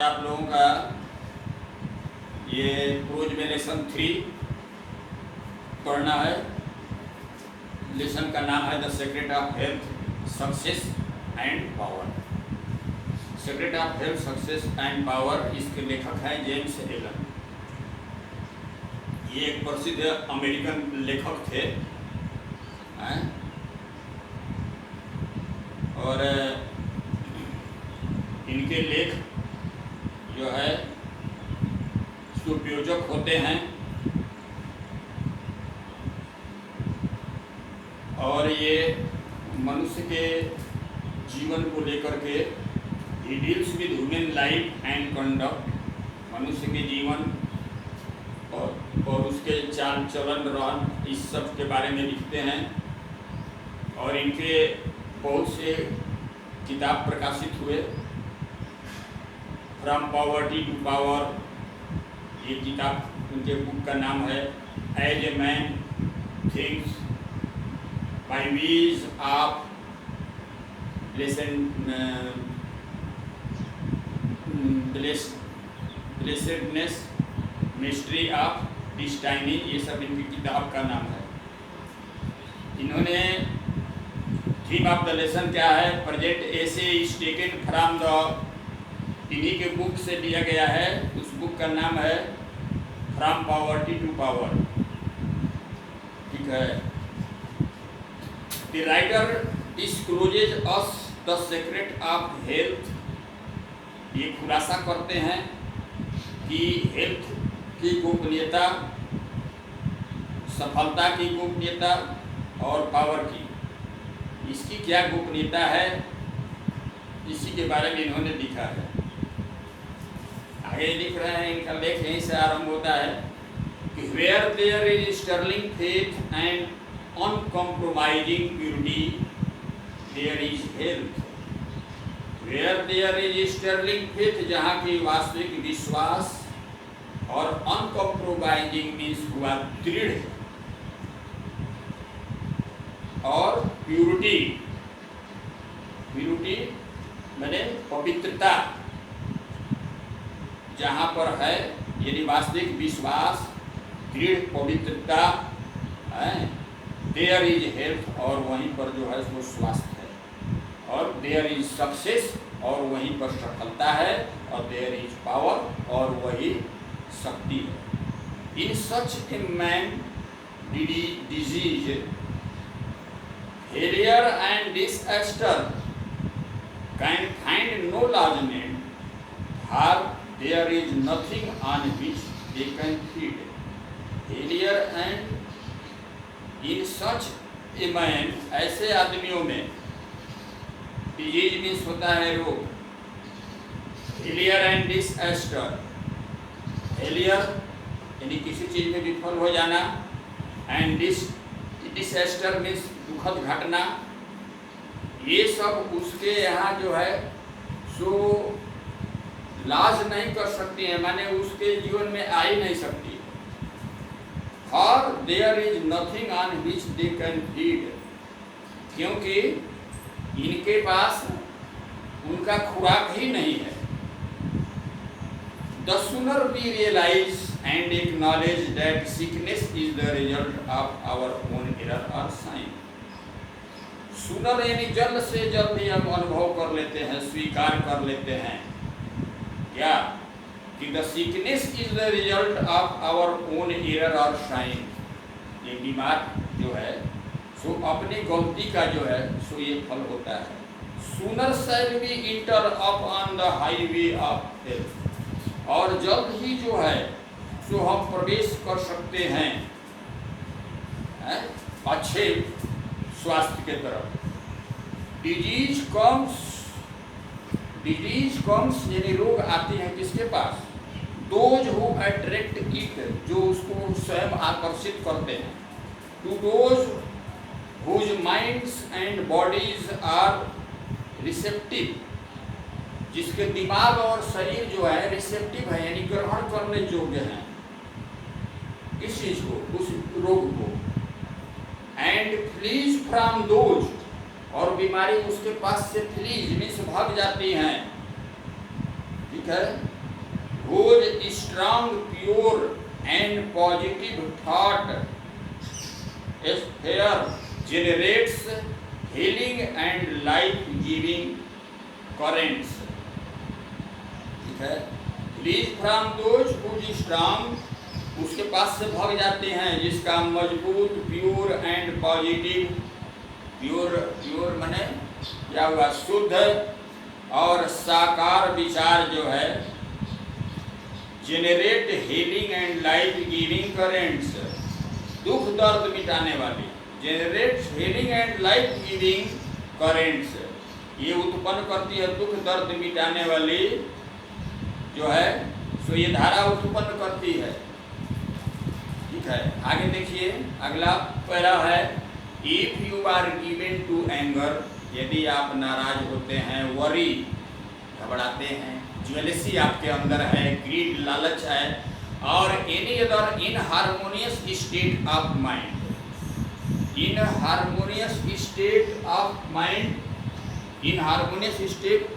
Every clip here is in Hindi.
आप लोगों का ये रोज में लेसन 3 पढ़ना है। लेसन का नाम है the secret of health success and power. Secret of health success and power, इसके लेखक हैं जेम्स एलन। ये एक प्रसिद्ध अमेरिकन लेखक थे और इनके लेख जो है सुप्रयोजक होते हैं और ये मनुष्य के जीवन को लेकर के he deals with human life and conduct. मनुष्य के जीवन और उसके चाल चलन रहन इस सब के बारे में लिखते हैं और इनके बहुत से किताब प्रकाशित हुए। फ्रॉम पॉवर्टी टू पावर, ये किताब उनके बुक का नाम है। As a man thinks, byways of blessedness, mystery of destiny, ये सब इनकी किताब का नाम है। इन्होंने थीम ऑफ द लेसन क्या है? Present essay is taken from the, इन्हीं के बुक से लिया गया है। उस बुक का नाम है फ्रॉम पॉवर्टी टू पावर। ठीक है। The writer discloses us the secret of health. ये खुलासा करते हैं कि हेल्थ की गोपनीयता, सफलता की गोपनीयता और पावर की, इसकी क्या गोपनीयता है, इसी के बारे में इन्होंने लिखा है। आगे लिख रहे हैं, इनका लेख यहीं से आरंभ होता है कि where there is sterling faith and uncompromising purity there is health. Where there is sterling faith, जहाँ की वास्तविक विश्वास और अनकॉम्प्रोमाइजिंग मीन्स हुआ दृढ़, और प्यूरिटी, प्यूरिटी मैंने पवित्रता, जहाँ पर है यदि वास्तविक विश्वास, दृढ़ पवित्रता है, देयर इज हेल्थ, और वहीं पर जो है वो स्वास्थ्य है, और देयर इज सक्सेस, और वहीं पर सफलता है, और देयर इज पावर, और वही शक्ति है। In such a man disease, failure and disaster can find no lodgement, हर there is nothing on which they can feed. Failure and in such a man, ऐसे आदमियों में, disease means होता है रोग, failure and disaster, failure यानी किसी चीज में विफल हो जाना, and disaster means दुखद घटना, ये सब उसके यहाँ जो है सो लाज नहीं कर सकती है, माने उसके जीवन में आ ही नहीं सकती। और there is nothing on which they can feed, क्योंकि इनके पास उनका खुराक ही नहीं है। The sooner we realise and acknowledge that sickness is the result of our own error और साइन। सूनर यानी जल्द से जल्द हम अनुभव कर लेते हैं, स्वीकार कर लेते हैं क्या कि the sickness is the result of our own error और साइन। ये बीमार जो है सो अपनी गलती का जो है सो ये फल होता है। Sooner shall we enter upon the highway of health, और जल्द ही जो है सो हम प्रवेश कर सकते हैं अच्छे स्वास्थ्य के तरफ। डिजीज कम्स यानी रोग आती है किसके पास? दोज हु अट्रैक्ट इट, जो उसको स्वयं आकर्षित करते हैं। To those whose minds and bodies are receptive, जिसके दिमाग और शरीर जो है रिसेप्टिव है यानी ग्रहण करने योग्य हैं इस चीज को, उस रोग को। एंड फ्लीज फ्रॉम दोज, और बीमारी उसके पास से फ्लीज मीन्स भाग जाती हैं। ठीक है। whose strong, pure and positive thought sphere generates healing and life-giving currents. ठीक है, Flees from those whose strong, उसके पास से भाग जाते हैं जिसका मजबूत, प्योर एंड पॉजिटिव, प्योर माने क्या हुआ, शुद्ध और साकार विचार जो है, generate healing and life giving currents, दुख दर्द मिटाने वाली, generate healing and life giving currents, ये उत्पन्न करती है दुख दर्द मिटाने वाली जो है, सो ये धारा उत्पन्न करती है। ठीक है, आगे देखिए, अगला पैरा है, if you are given to anger, यदि आप नाराज होते हैं, वरी घबराते हैं, ज्वेलसी आपके अंदर है, ग्रीड लालच है, और any other inharmonious state of mind, inharmonious state of mind, inharmonious state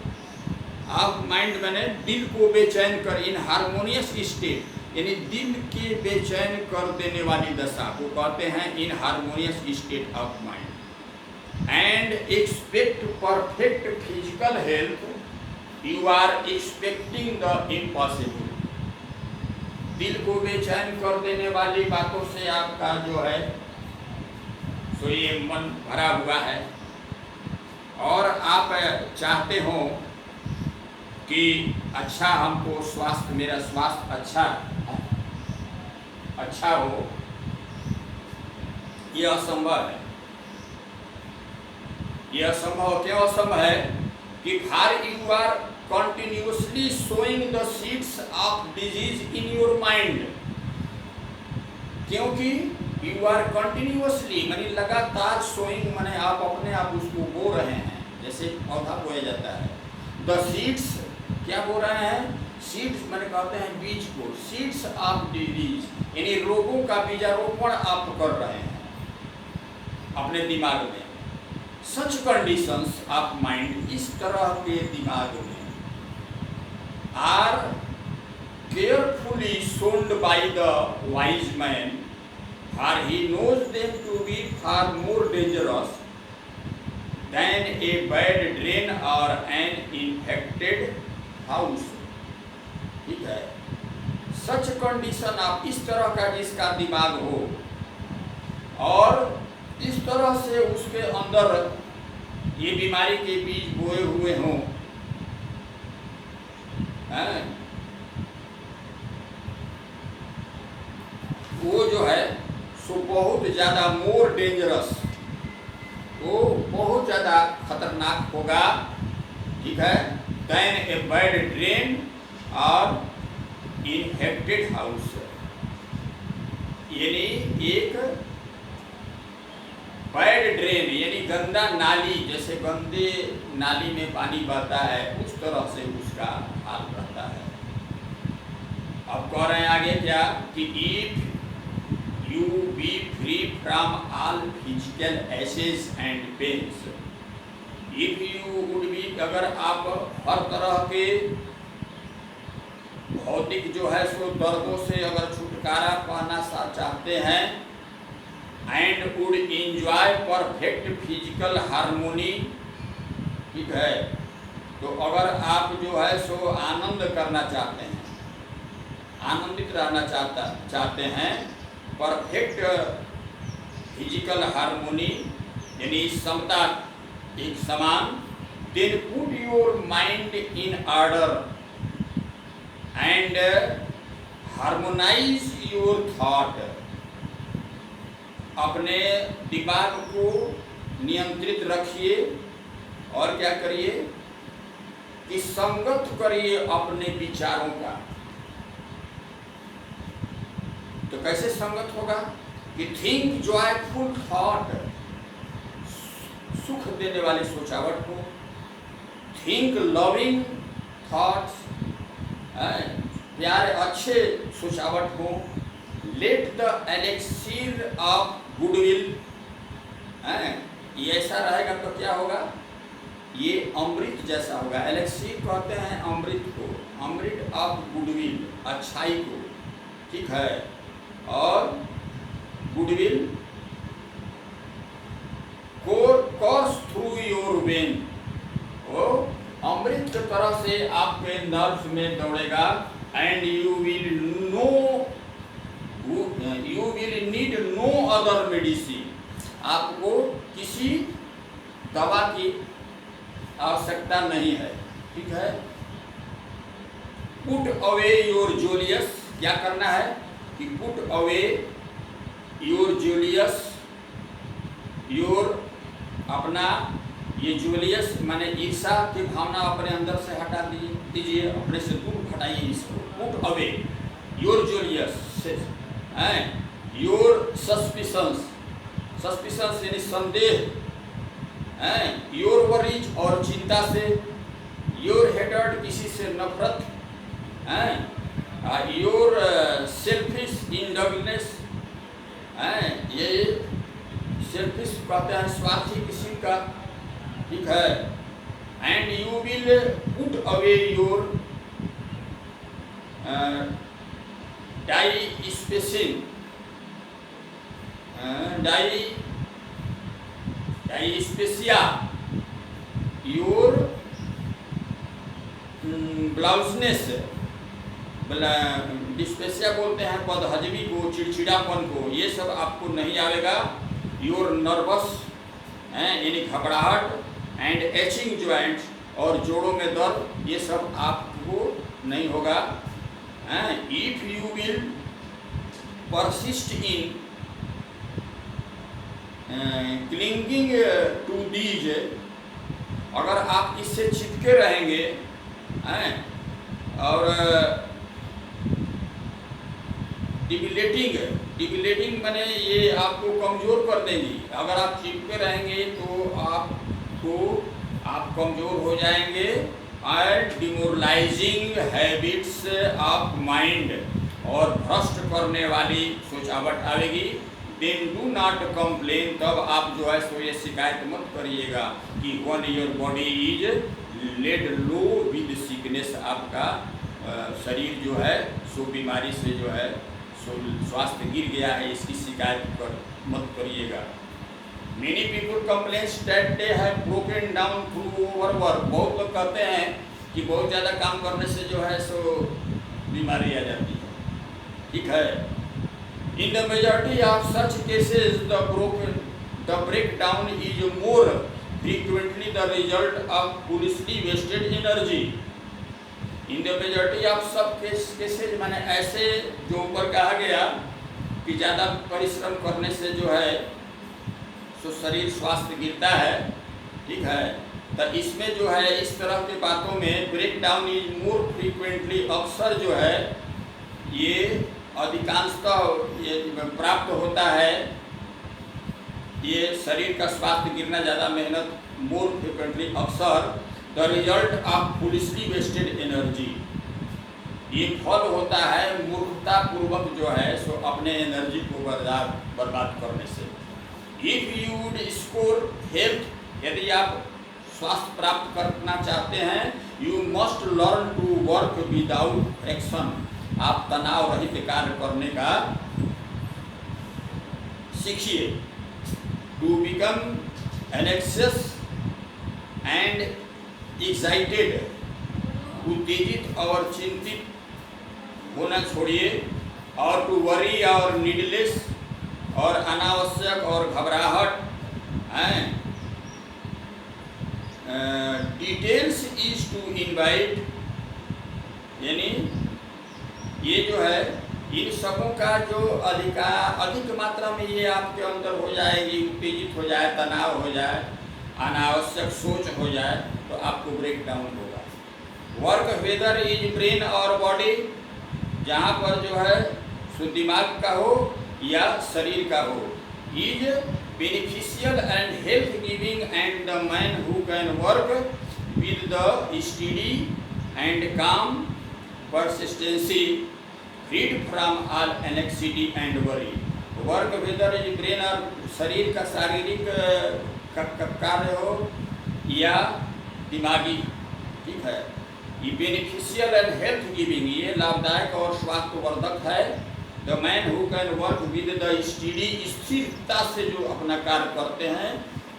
of mind मैंने दिल को बेचैन कर, इनहार्मोनियस स्टेट यानी दिल के बेचैन कर देने वाली दशा को कहते हैं inharmonious state of mind, and expect perfect physical health, you are expecting the impossible, दिल को बेचैन कर देने वाली बातों से आपका जो है सो ये मन भरा हुआ है, और आप चाहते हो कि अच्छा हमको स्वास्थ्य, मेरा स्वास्थ्य अच्छा हो, यह असंभव है। यह असंभव क्यों असंभव है कि for you are continuously sowing the seeds of disease in your mind, क्योंकि यू आर कंटिन्यूअसली मानी लगातार, सोइंग माने आप अपने आप उसको बो रहे हैं, जैसे पौधा बोया जाता है, द सीड्स क्या बोल रहे हैं, सीड्स मैंने कहते हैं बीज को, सीड्स ऑफ डिजीज यानी रोगों का बीजारोपण आप कर रहे हैं अपने दिमाग में। सच कंडीशंस ऑफ माइंड, इस तरह के दिमाग में, are carefully sold by the wise man, for he knows them to be far more dangerous than a bad drain or an infected house. ठीक है, सच कंडीशन आप इस तरह का जिसका दिमाग हो और इस तरह से उसके अंदर ये बीमारी के बीज बोए हुए हों, वो जो है सो बहुत ज़्यादा मोर डेंजरस, वो बहुत ज़्यादा खतरनाक होगा। ठीक है, देन ए बैड ड्रेन और इन्फेक्टेड हाउस, यानी एक बैड ड्रेन यानी गंदा नाली, जैसे गंदे नाली में पानी बहता है उस तरह से उसका हाल रहता है। अब कह रहे हैं आगे क्या कि if you be free from all physical aches and pains, if you would be, अगर आप हर तरह के भौतिक जो है सो दर्दों से अगर छुटकारा पाना चाहते हैं, and would enjoy perfect physical harmony, ठीक है, तो अगर आप जो है सो आनंद करना चाहते हैं, आनंदित रहना चाहते हैं, परफेक्ट फिजिकल हार्मोनी यानी समता, एक समान, then put your mind in order and harmonise your thought, अपने दिमाग को नियंत्रित रखिए और क्या करिए कि संगत करिए अपने विचारों का। तो कैसे संगत होगा कि थिंक जॉयफुल थॉट, सुख देने वाली सोचावट हो, थिंक लविंग थॉट्स, प्यारे अच्छे सोचावट हो, लेट द एलेक्सीर ऑफ गुडविल, ये ऐसा रहेगा तो क्या होगा, ये अमृत जैसा होगा। एलेक्सीर कहते हैं अमृत को, अमृत ऑफ गुडविल, अच्छाई को, ठीक है, और goodwill course through your vein, वो अमृत की तरह से आपके नर्व में दौड़ेगा, and you will need no other medicine, आपको किसी दवा की आवश्यकता नहीं है, ठीक है। पुट अवे योर जोलियस, क्या करना है कि पुट अवे योर जोलियस, योर अपना ये जोलियस माने ईर्षा की भावना अपने अंदर से हटा दीजिए, अपने से दूर हटाइए इसको। पुट अवे योर जोलियस हैं, योर सस्पिशंस, सस्पिशंस यानी संदेह हैं, योर वरीज और चिंता से, योर हेटर्ड किसी से नफरत हैं, योर सेल्फिश इंडल्जेंस हैं, ये सेल्फिश कहते हैं स्वार्थी किसी का, ठीक है। And you will put away your dyspepsia, your biliousness, dyspepsia बोलते हैं बदहजमी को, चिड़चिड़ापन को, ये सब आपको नहीं आवेगा। योर नर्वस यानी घबराहट, एंड एचिंग ज्वाइंट्स, और जोड़ों में दर्द, ये सब आपको नहीं होगा। If you will persist in clinging to these, अगर आप इससे चिपके रहेंगे और डिबिलेटिंग माने ये आपको कमज़ोर कर देंगी, अगर आप चिपके रहेंगे तो आप कमज़ोर हो जाएंगे। And demoralising habits of mind, और भ्रष्ट करने वाली सोचावट आवेगी। देन डू नॉट कंप्लेन, तब आप जो है सो ये शिकायत मत करिएगा कि when your body is laid low with sickness, आपका शरीर जो है सो बीमारी से जो है सो स्वास्थ्य गिर गया है, इसकी शिकायत मत करिएगा। Many people complains that they have broken down through overwork, बहुत लोग कहते हैं कि बहुत ज़्यादा काम करने से जो है सो बीमारी आ जाती है, ठीक है। In the majority of such cases the breakdown is more frequently the result of foolishly wasted energy. In the majority of सब केसेज माने ऐसे जो ऊपर कहा गया कि ज़्यादा परिश्रम करने से जो है सो शरीर स्वास्थ्य गिरता है, ठीक है। तो इसमें जो है इस तरह के बातों में breakdown is more frequently, अक्सर जो है ये अधिकांशतः ये प्राप्त होता है, ये शरीर का स्वास्थ्य गिरना ज़्यादा मेहनत, मोर फ्रीक्वेंटली अक्सर, the result of foolishly wasted energy, ये फल होता है मूर्खतापूर्वक जो है सो अपने एनर्जी को बर्बाद करने से। If you would secure health, यदि आप स्वास्थ्य प्राप्त करना चाहते हैं, you must learn to work without action, आप तनाव रहित कार्य करने का सीखिए। To become anxious and excited, उत्तेजित और चिंतित होना छोड़िए, और टू वरी और नीडलेस, और अनावश्यक और घबराहट हैं। डिटेल्स इज टू इनवाइट, यानी ये जो है इन सबों का जो अधिक मात्रा में ये आपके अंदर हो जाएगी, उत्तेजित हो जाए, तनाव हो जाए, अनावश्यक सोच हो जाए, तो आपको ब्रेक डाउन होगा। वर्क वेदर इज ब्रेन और बॉडी, जहाँ पर जो है सो दिमाग का हो या शरीर का हो, is beneficial and health giving, and the man who can work with the study and calm persistency freed from all anxiety and worry. Work whether is brain, और शरीर का शारीरिक कार्य हो या दिमागी, ठीक है, बेनिफिशियल एंड हेल्थ गिविंग, ये लाभदायक और स्वास्थ्यवर्धक है। The man who can work with the study, स्थिरता से जो अपना कार्य करते हैं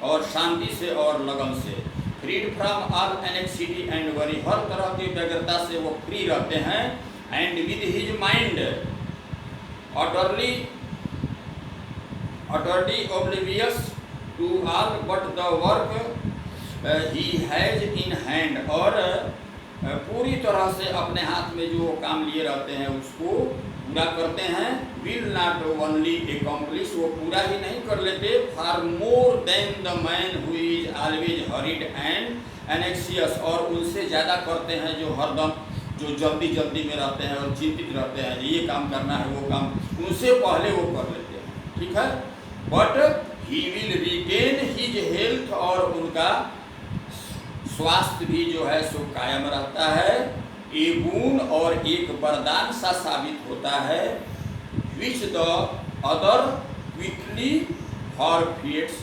और शांति से और लगन से। Freed from all anxiety and worry, हर तरह की व्यग्रता से वो फ्री रहते हैं। And with his mind utterly oblivious to all but the work he has in hand, और पूरी तरह से अपने हाथ में जो काम लिए रहते हैं उसको पूरा करते हैं। will not only accomplish, वो पूरा ही नहीं कर लेते, far more than the man who is always hurried and anxious, और उनसे ज़्यादा करते हैं जो हरदम जो जल्दी जल्दी में रहते हैं और चिंतित रहते हैं, ये काम करना है वो काम, उनसे पहले वो कर लेते हैं। ठीक है, but he will retain his health, और उनका स्वास्थ्य भी जो है सो कायम रहता है। ये गुण और एक वरदान सा साबित होता है। विच द अदर क्विकली फॉरफिट्स,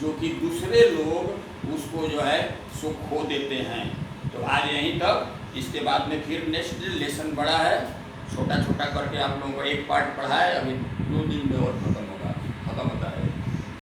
जो कि दूसरे लोग उसको जो है सो खो देते हैं। तो आज यहीं तक, इसके बाद में फिर नेक्स्ट लेसन बड़ा है, छोटा छोटा करके आप लोगों को एक पार्ट पढ़ा है, अभी 2 दिन में और खत्म होता है।